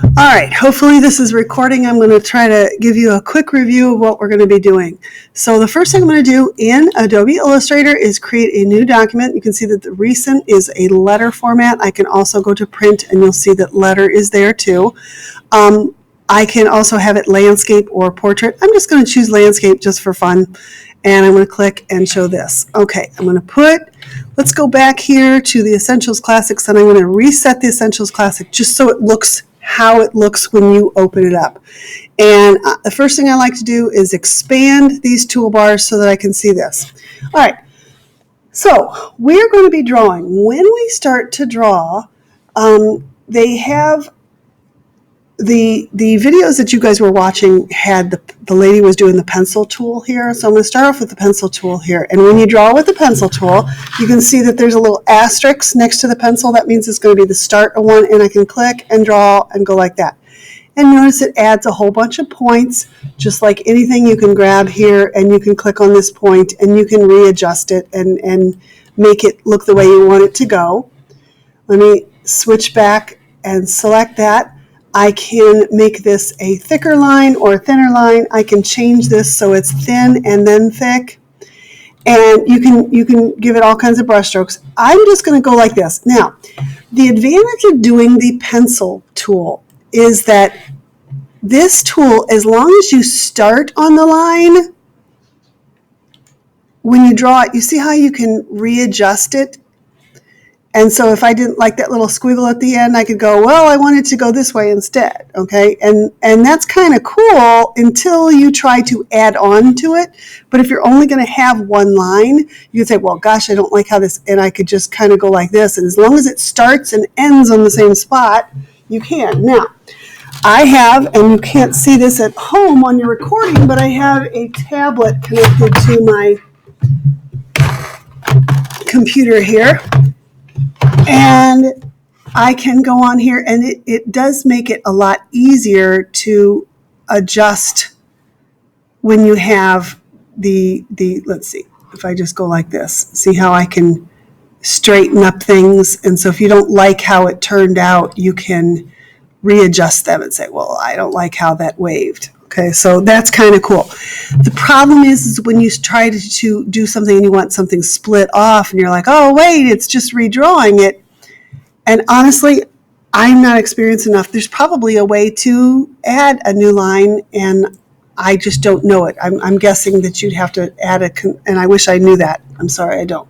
All right, hopefully this is recording. I'm going to try to give you a quick review of what we're going to be doing. So the first thing I'm going to do in Adobe Illustrator is create a new document. You can see that the recent is a letter format. I can also go to print and you'll see that letter is there too. I can also have it landscape or portrait. I'm just going to choose landscape just for fun. And I'm going to click and show this. Okay, I'm going to let's go back here to the Essentials Classics, and I'm going to reset the Essentials Classic just so it looks how it looks when you open it up. And the first thing I like to do is expand these toolbars so that I can see this. All right, so we're going to be drawing. When we start to draw, they have the videos that you guys were watching had the lady was doing the pencil tool here. So I'm going to start off with the pencil tool here. And when you draw with the pencil tool, you can see that there's a little asterisk next to the pencil. That means it's going to be the start of one, and I can click and draw and go like that. And notice it adds a whole bunch of points. Just like anything, you can grab here and you can click on this point and you can readjust it and make it look the way you want it to go. Let me switch back and select that. I can make this a thicker line or a thinner line. I can change this so it's thin and then thick. And you can give it all kinds of brush strokes. I'm just going to go like this. Now, the advantage of doing the pencil tool is that this tool, as long as you start on the line, when you draw it, you see how you can readjust it? And so if I didn't like that little squiggle at the end, I could go, well, I want it to go this way instead, okay? And that's kind of cool until you try to add on to it. But if you're only going to have one line, you can say, well, gosh, I don't like how this, and I could just kind of go like this. And as long as it starts and ends on the same spot, you can. Now, I have, and you can't see this at home on your recording, but I have a tablet connected to my computer here. And I can go on here, and it does make it a lot easier to adjust when you have the let's see, if I just go like this, see how I can straighten up things. And so if you don't like how it turned out, you can readjust them and say, well, I don't like how that waved. Okay, so that's kind of cool. The problem is when you try to do something and you want something split off and you're like, oh, wait, it's just redrawing it. And honestly, I'm not experienced enough. There's probably a way to add a new line, and I just don't know it. I'm guessing that you'd have to add and I wish I knew that. I'm sorry, I don't.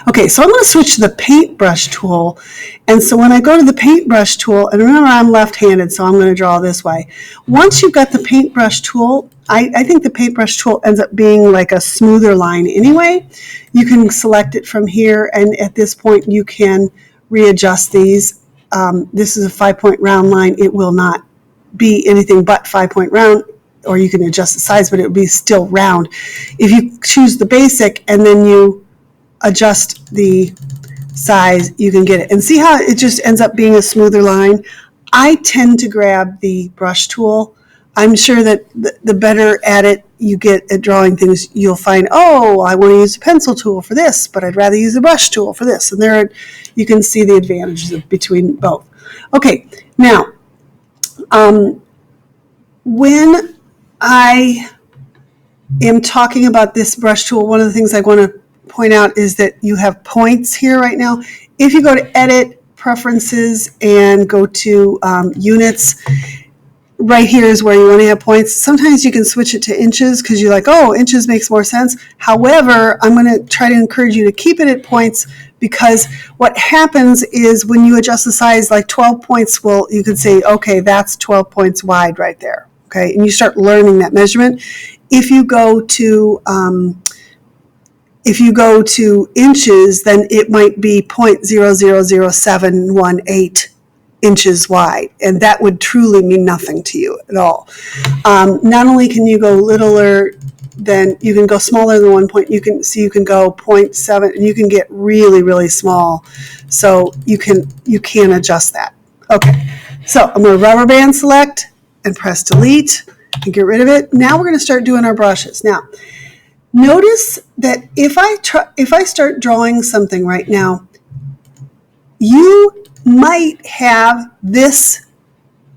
Okay, so I'm going to switch to the paintbrush tool. And so when I go to the paintbrush tool, and remember I'm left-handed, so I'm going to draw this way. Once you've got the paintbrush tool, I think the paintbrush tool ends up being like a smoother line anyway. You can select it from here, and at this point you can readjust these. This is a 5-point round line. It will not be anything but 5-point round, or you can adjust the size, but it would be still round. If you choose the basic and then you adjust the size, you can get it. And see how it just ends up being a smoother line? I tend to grab the brush tool. I'm sure that the better at it you get at drawing things, you'll find, oh, I want to use the pencil tool for this, but I'd rather use the brush tool for this. And you can see the advantages between both. Okay, now, when I am talking about this brush tool, one of the things I want to point out is that you have points here right now. If you go to Edit, Preferences, and go to Units, right here is where you want to have points. Sometimes you can switch it to inches because you're like, oh, inches makes more sense. However, I'm going to try to encourage you to keep it at points, because what happens is when you adjust the size, like 12 points, you can say, okay, that's 12 points wide right there. Okay, and you start learning that measurement. If you go to inches, then it might be 0.0000718 inches wide, and that would truly mean nothing to you at all. Not only can you go littler than, you can go smaller than 1 point, you can go 0.7, and you can get really, really small. So you can adjust that. Okay, so I'm going to rubber band select and press delete and get rid of it. Now we're going to start doing our brushes. Now, notice that if I start drawing something right now, you might have this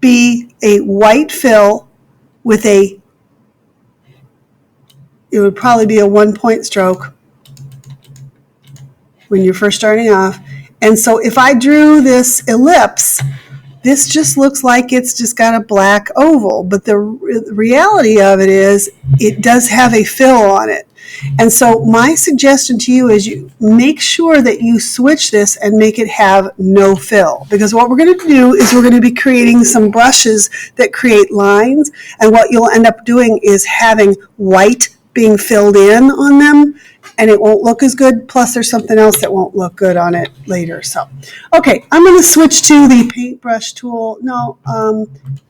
be a white fill with it would probably be a 1-point stroke when you're first starting off. And so if I drew this ellipse, this just looks like it's just got a black oval. But the reality of it is it does have a fill on it. And so my suggestion to you is you make sure that you switch this and make it have no fill. Because what we're going to do is we're going to be creating some brushes that create lines. And what you'll end up doing is having white being filled in on them. And it won't look as good. Plus, there's something else that won't look good on it later. So, okay, I'm going to switch to the paintbrush tool. No,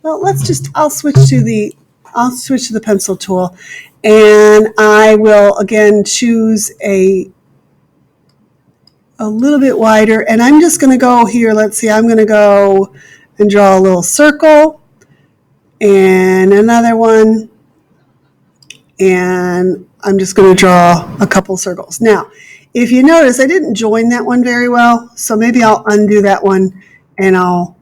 well, I'll switch to the pencil tool, and I will again choose a little bit wider, and I'm just going to go here. Let's see, I'm going to go and draw a little circle, and another one, and I'm just going to draw a couple circles. Now, if you notice, I didn't join that one very well, so maybe I'll undo that one and I'll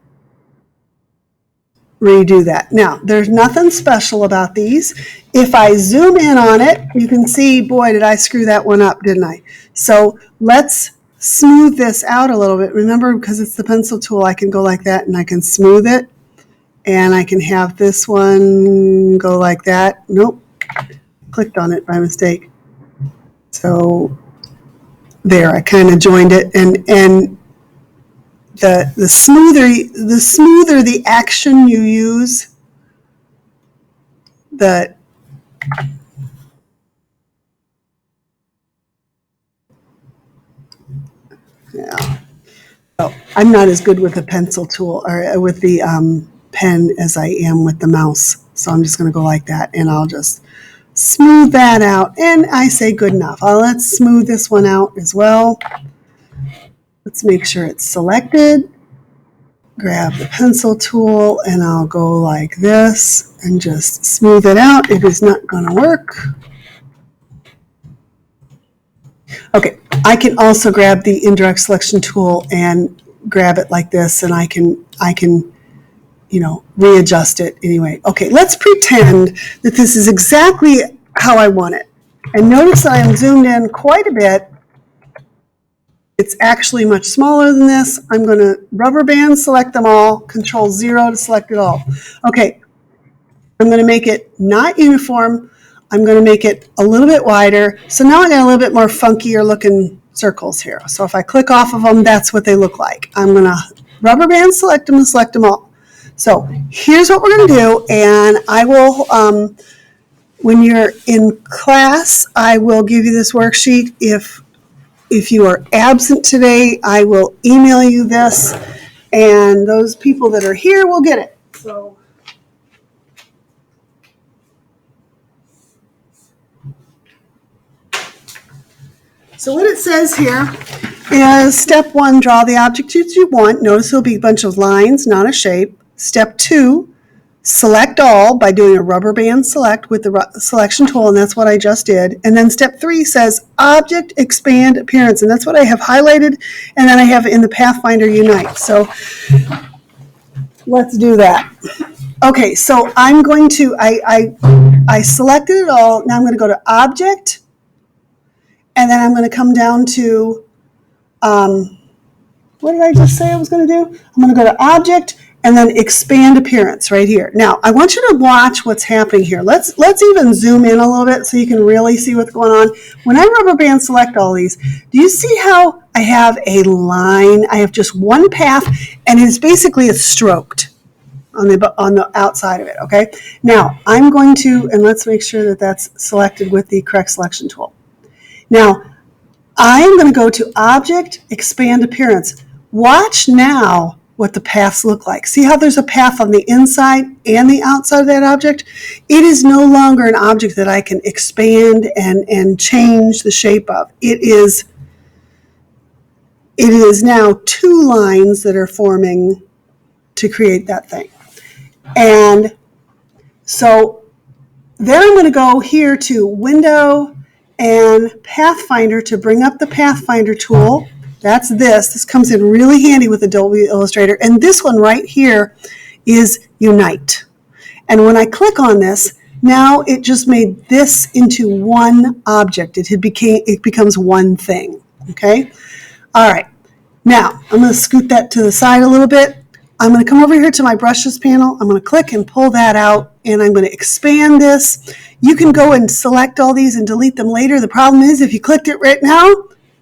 redo that. Now, there's nothing special about these. If I zoom in on it, you can see, boy, did I screw that one up, didn't I? So let's smooth this out a little bit. Remember, because it's the pencil tool, I can go like that and I can smooth it. And I can have this one go like that. Nope. Clicked on it by mistake. So there, I kind of joined it, and the smoother the action you use, the yeah. Oh, I'm not as good with the pencil tool or with the pen as I am with the mouse. So I'm just going to go like that, and I'll just smooth that out, and I say good enough. Let's smooth this one out as well. Let's make sure it's selected. Grab the pencil tool, and I'll go like this and just smooth it out. It is not going to work. Okay, I can also grab the indirect selection tool and grab it like this, and I can readjust it anyway. Okay, let's pretend that this is exactly how I want it. And notice I am zoomed in quite a bit. It's actually much smaller than this. I'm going to rubber band select them all, Control 0 to select it all. Okay, I'm going to make it not uniform. I'm going to make it a little bit wider. So now I got a little bit more funkier looking circles here. So if I click off of them, that's what they look like. I'm going to rubber band select them and select them all. So here's what we're going to do, and I will, when you're in class, I will give you this worksheet. If you are absent today, I will email you this, and those people that are here will get it. So what it says here is step 1, draw the object you want. Notice there'll be a bunch of lines, not a shape. Step 2, select all by doing a rubber band select with the selection tool, and that's what I just did. And then step 3 says object expand appearance, and that's what I have highlighted, and then I have in the Pathfinder Unite. So let's do that. Okay, so I'm going to, I selected it all. Now I'm going to go to object, and then I'm going to come down to, what did I just say I was going to do? I'm going to go to object, and then expand appearance right here. Now, I want you to watch what's happening here. Let's even zoom in a little bit so you can really see what's going on. When I rubber band select all these, do you see how I have a line? I have just one path, and it's basically stroked on the outside of it, okay? Now, I'm going to, and let's make sure that that's selected with the correct selection tool. Now, I'm going to go to Object, Expand Appearance. Watch now what the paths look like. See how there's a path on the inside and the outside of that object? It is no longer an object that I can expand and change the shape of. It is now 2 lines that are forming to create that thing. And so then I'm going to go here to Window and Pathfinder to bring up the Pathfinder tool. That's this. This comes in really handy with Adobe Illustrator. And this one right here is unite. And when I click on this, now it just made this into one object. It becomes one thing, okay? All right, now I'm gonna scoot that to the side a little bit. I'm gonna come over here to my brushes panel. I'm gonna click and pull that out, and I'm gonna expand this. You can go and select all these and delete them later. The problem is if you clicked it right now,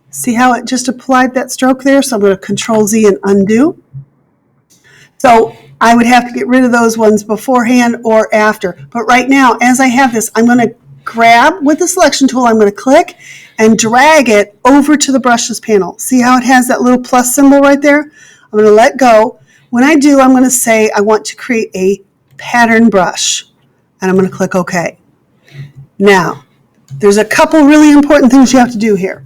see how it just applied that stroke there? So I'm gonna Control Z and undo. So I would have to get rid of those ones beforehand or after. But right now, as I have this, I'm going to grab with the selection tool, I'm going to click and drag it over to the brushes panel. See how it has that little plus symbol right there? I'm going to let go. When I do, I'm going to say I want to create a pattern brush. And I'm going to click OK. Now, there's a couple really important things you have to do here.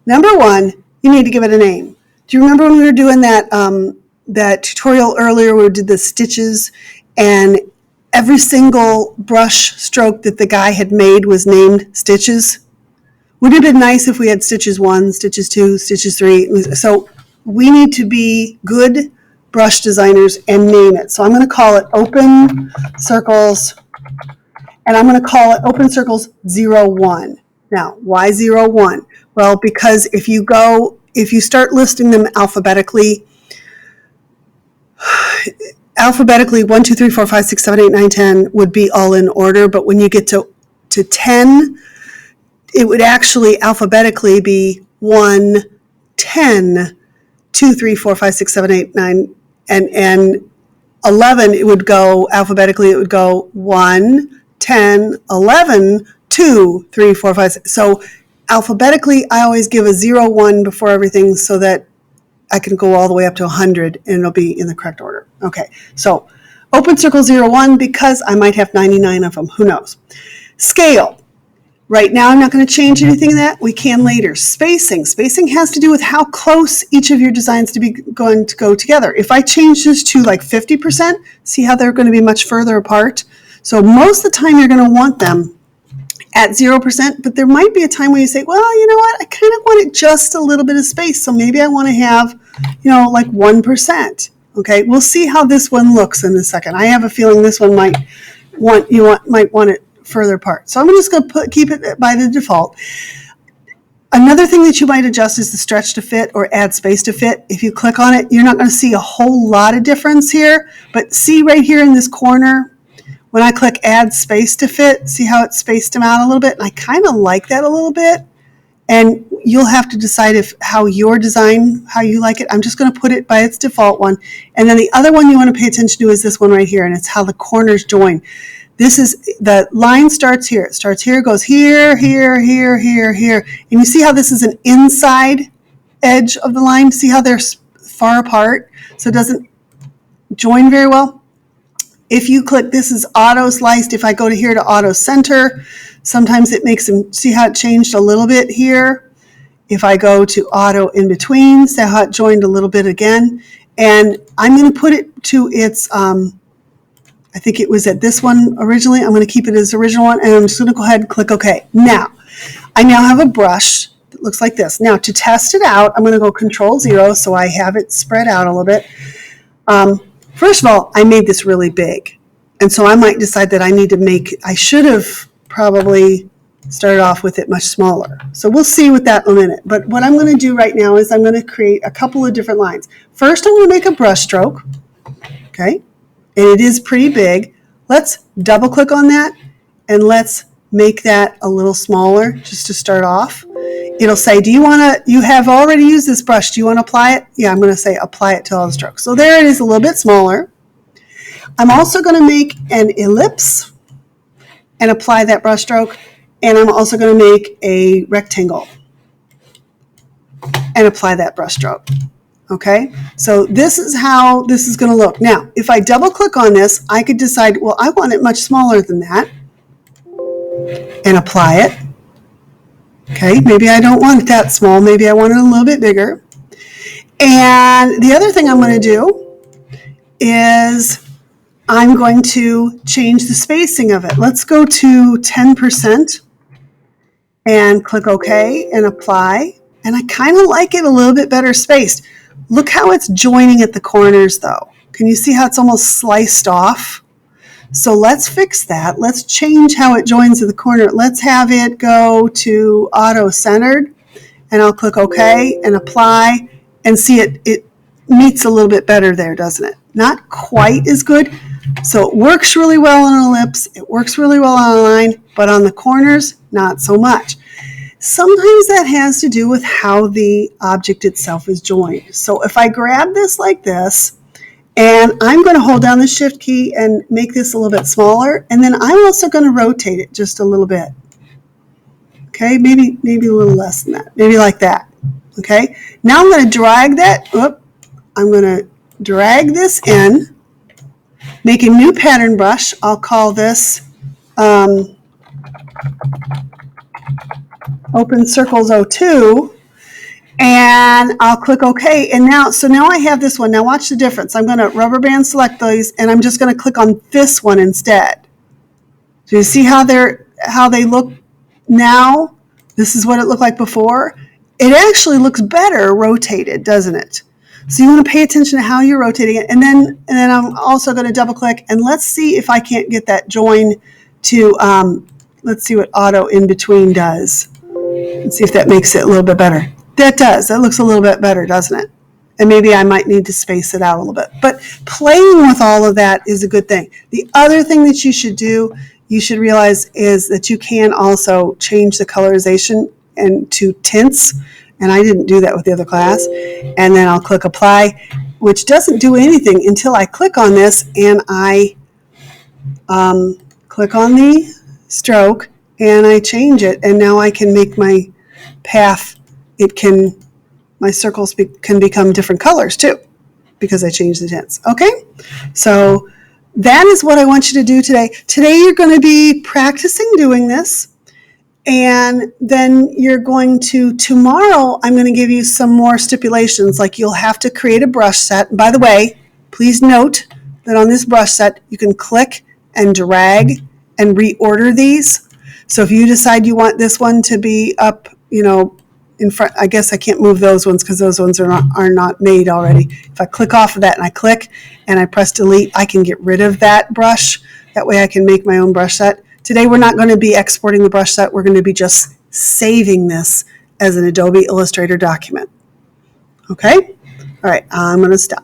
Number one, you need to give it a name. Do you remember when we were doing that tutorial earlier where we did the stitches and every single brush stroke that the guy had made was named stitches? Would it have been nice if we had stitches 1, stitches 2, stitches 3? So we need to be good brush designers and name it. So I'm going to call it Open Circles, and I'm going to call it Open Circles 01. Now, why 01? Well, because if you start listing them alphabetically 1, 2, 3, 4, 5, 6, 7, 8, 9, 10 would be all in order, but when you get to 10, it would actually alphabetically be 1, 10, 2, 3, 4, 5, 6, 7, 8, 9, and 11, it would go alphabetically, it would go 1, 10, 11, 2, 3, 4, 5, 6. So alphabetically, I always give a 0, 1 before everything so that I can go all the way up to 100 and it'll be in the correct order. Okay, so Open Circle 01 because I might have 99 of them, who knows. Scale. Right now I'm not going to change anything of that. We can later. Spacing. Spacing has to do with how close each of your designs going to go together. If I change this to like 50%, see how they're going to be much further apart? So most of the time you're going to want them at 0%, but there might be a time where you say, well, you know what, I kind of want it just a little bit of space, so maybe I want to have, like 1%. Okay, we'll see how this one looks in a second. I have a feeling this one might want it further apart. So I'm just going to keep it by the default. Another thing that you might adjust is the stretch to fit or add space to fit. If you click on it, you're not going to see a whole lot of difference here, but see right here in this corner, when I click add space to fit, see how it spaced them out a little bit? And I kind of like that a little bit. And you'll have to decide how you like it. I'm just going to put it by its default one. And then the other one you want to pay attention to is this one right here, and it's how the corners join. This is, the line starts here. It starts here, goes here, here, here, here, here. And you see how this is an inside edge of the line? See how they're far apart? So it doesn't join very well? If you click, this is auto sliced. If I go to here to auto center, sometimes it makes them, see how it changed a little bit here. If I go to auto in between, see how it joined a little bit again. And I'm going to put it to its, I think it was at this one originally. I'm going to keep it as the original one, and I'm just going to go ahead and click OK. Now, I now have a brush that looks like this. Now, to test it out, I'm going to go Control 0 so I have it spread out a little bit. First of all, I made this really big, and so I might decide that I should have probably started off with it much smaller. So we'll see with that in a minute. But what I'm going to do right now is I'm going to create a couple of different lines. First, I'm going to make a brush stroke, okay? And it is pretty big. Let's double click on that, and let's make that a little smaller just to start off. It'll say, you have already used this brush. Do you want to apply it? Yeah, I'm going to say apply it to all the strokes. So there it is, a little bit smaller. I'm also going to make an ellipse and apply that brush stroke. And I'm also going to make a rectangle and apply that brush stroke. Okay, so this is how this is going to look. Now, if I double click on this, I could decide, well, I want it much smaller than that and apply it. Okay, maybe I don't want it that small. Maybe I want it a little bit bigger. And the other thing I'm going to do is I'm going to change the spacing of it. Let's go to 10% and click OK and apply. And I kind of like it a little bit better spaced. Look how it's joining at the corners though. Can you see how it's almost sliced off? So let's fix that. Let's change how it joins to the corner. Let's have it go to auto-centered, and I'll click OK and apply, and see it meets a little bit better there, doesn't it? Not quite as good. So it works really well on an ellipse. It works really well on a line, but on the corners, not so much. Sometimes that has to do with how the object itself is joined. So if I grab this like this, and I'm going to hold down the Shift key and make this a little bit smaller, and then I'm also going to rotate it just a little bit. Okay, maybe a little less than that, maybe like that. Okay, now I'm going to drag that. I'm going to drag this in, make a new pattern brush. I'll call this Open Circles 02, and I'll click OK. And now I have this one. Now watch the difference. I'm going to rubber band select these, and I'm just going to click on this one instead. So you see how they look now? This is what it looked like before. It actually looks better rotated, doesn't it? So you want to pay attention to how you're rotating it. And then I'm also going to double click, and let's see if I can't get that join to, let's see what auto in between does. Let's see if that makes it a little bit better. That does. That looks a little bit better, doesn't it? And maybe I might need to space it out a little bit. But playing with all of that is a good thing. The other thing that you should do, you should realize, is that you can also change the colorization and to tints. And I didn't do that with the other class. And then I'll click apply, which doesn't do anything until I click on this and I click on the stroke and I change it. And now I can make my path, my circles can become different colors too, because I changed the tints. Okay, so that is what I want you to do today. Today you're going to be practicing doing this, and then you're going to, tomorrow I'm going to give you some more stipulations, like you'll have to create a brush set. And by the way, please note that on this brush set you can click and drag and reorder these. So if you decide you want this one to be up, in front, I guess I can't move those ones because those ones are not made already. If I click off of that and I click and I press delete, I can get rid of that brush. That way I can make my own brush set. Today we're not going to be exporting the brush set. We're going to be just saving this as an Adobe Illustrator document. Okay? All right, I'm going to stop.